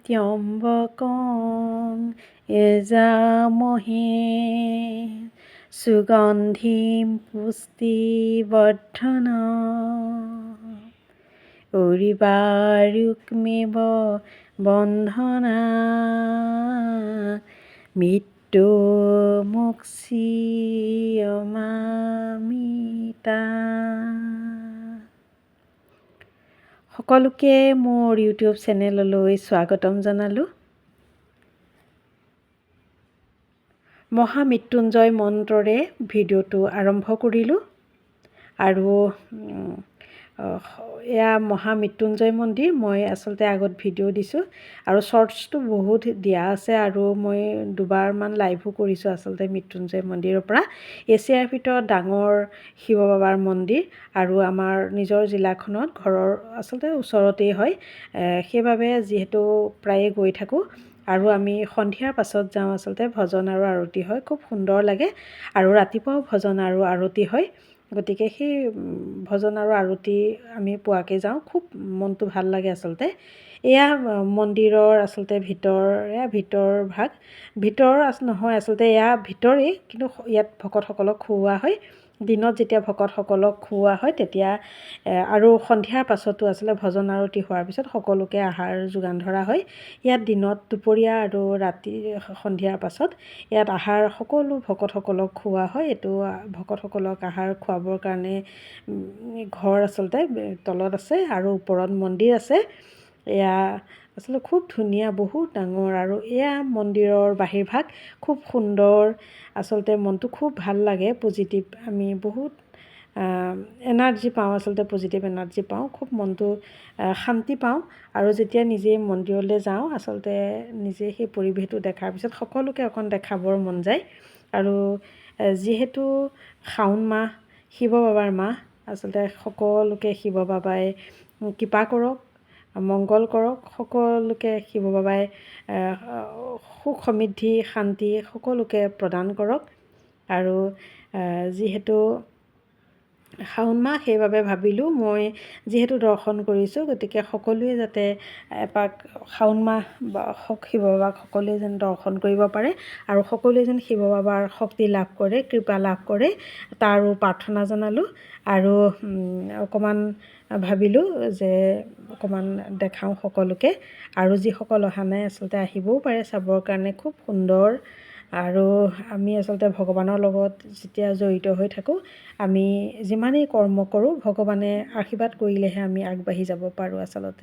ত্যম্বকং যজামহে সুগন্ধিম পুষ্টিবৰ্ধনম উৰ্বাৰুকমেব বন্ধনাৎ মৃত্যুমুক্ষীয়মামৃতাৎ। সকলোকে মোৰ ইউটিউব চেনেললৈ স্বাগতম জনালোঁ। মহামৃত্যুঞ্জয় মন্ত্ৰৰে ভিডিঅ'টো আৰম্ভ কৰিলোঁ আৰু এয়া মহামৃত্যুঞ্জয় মন্দিৰ। মই আচলতে আগত ভিডিঅ' দিছোঁ আৰু শ্বৰ্টছটো বহুত দিয়া আছে আৰু মই দুবাৰমান লাইভো কৰিছোঁ আচলতে মৃত্যুঞ্জয় মন্দিৰৰ পৰা। এছিয়াৰ ভিতৰত ডাঙৰ শিৱ বাবাৰ মন্দিৰ আৰু আমাৰ নিজৰ জিলাখনত ঘৰৰ আচলতে ওচৰতেই হয়, সেইবাবে যিহেতু প্ৰায়ে গৈ থাকোঁ আৰু আমি সন্ধিয়াৰ পাছত যাওঁ। আচলতে ভজন আৰু আৰতি হয়, খুব সুন্দৰ লাগে আৰু ৰাতিপুৱাও ভজন আৰু আৰতি হয়। গতিকে সেই ভজন আৰু আৰতি আমি পোৱাকৈ যাওঁ, খুব মনটো ভাল লাগে আচলতে। এয়া মন্দিৰৰ আচলতে ভিতৰ ভাগ। ভিতৰ নহয় আচলতে, এয়া ভিতৰেই, কিন্তু ইয়াত ভকতসকলক খুওৱা হয়। দিনত যেতিয়া ভকতসকলক খুওৱা হয় তেতিয়া আৰু সন্ধিয়াৰ পাছতো আচলতে ভজন আৰতি হোৱাৰ পিছত সকলোকে আহাৰ যোগান ধৰা হয়। ইয়াত দিনত, দুপৰীয়া আৰু ৰাতি সন্ধিয়াৰ পাছত ইয়াত আহাৰ সকলো ভকতসকলক খুওৱা হয়। এইটো ভকতসকলক আহাৰ খুৱাবৰ কাৰণে ঘৰ আচলতে তলত আছে আৰু ওপৰত মন্দিৰ আছে। এয়া আচলতে খুব ধুনীয়া, বহুত ডাঙৰ আৰু এয়া মন্দিৰৰ বাহিৰভাগ খুব সুন্দৰ। আচলতে মনটো খুব ভাল লাগে, পজিটিভ, আমি বহুত এনাৰ্জি পাওঁ, আচলতে পজিটিভ এনাৰ্জি পাওঁ, খুব মনটো শান্তি পাওঁ। আৰু যেতিয়া নিজে মন্দিৰলৈ যাওঁ আচলতে নিজে সেই পৰিৱেশটো দেখাৰ পিছত সকলোকে অকণ দেখাবৰ মন যায়। আৰু যিহেতু শাওণ মাহ শিৱ বাবাৰ মাহ, আচলতে সকলোকে শিৱ বাবাই কৃপা কৰক, মংগল কৰক, সকলোকে শিৱ বাবাই সুখ সমৃদ্ধি শান্তি সকলোকে প্ৰদান কৰক। আৰু যিহেতু শাওণ মাহ সেইবাবে ভাবিলোঁ মই যিহেতু দৰ্শন কৰিছোঁ, গতিকে সকলোৱে যাতে এপাক শাওণ মাহ বা শিৱ বাবাক সকলোৱে যেন দৰ্শন কৰিব পাৰে আৰু সকলোৱে যেন শিৱ বাবাৰ শক্তি লাভ কৰে, কৃপা লাভ কৰে, তাৰো প্ৰাৰ্থনা জনালোঁ। আৰু অকণমান ভাবিলোঁ যে অকণমান দেখাওঁ সকলোকে, আৰু যিসকল অহা নাই আচলতে আহিবও পাৰে চাবৰ কাৰণে। খুব সুন্দৰ। আৰু আমি আচলতে ভগৱানৰ লগত যেতিয়া জড়িত হৈ থাকোঁ, আমি যিমানেই কৰ্ম কৰোঁ ভগৱানে আশীৰ্বাদ কৰিলেহে আমি আগবাঢ়ি যাব পাৰোঁ আচলতে।